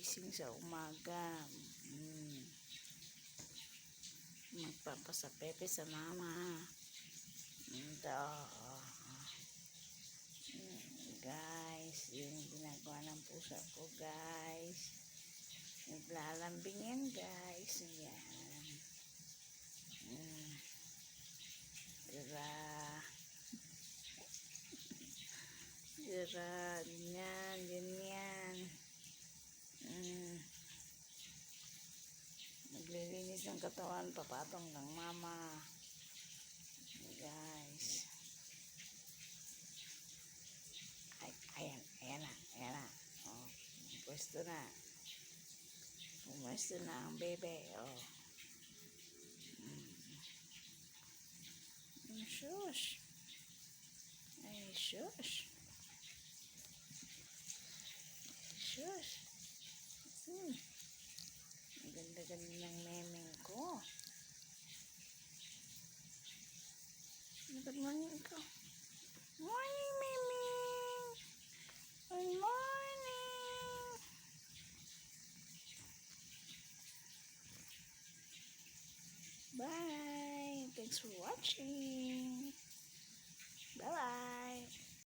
gising sa umaga. Magpapasapepe sa mama. Ito. Guys, yung ginagawa ng pusa ko, guys. Naglalambing yan, guys. Ayan. Diba? Ganyan, ganyan. Naglilinis ng katawan, papatong ng mama. Guys. Ayan na. Oh, pwesto na. Pwesto na ang bebe. Oh. Shush. Ay, shush. Shush. Ang ganda-ganda ng memeng ko. Good morning ko. Morning, memeng. Good morning. Bye. Thanks for watching.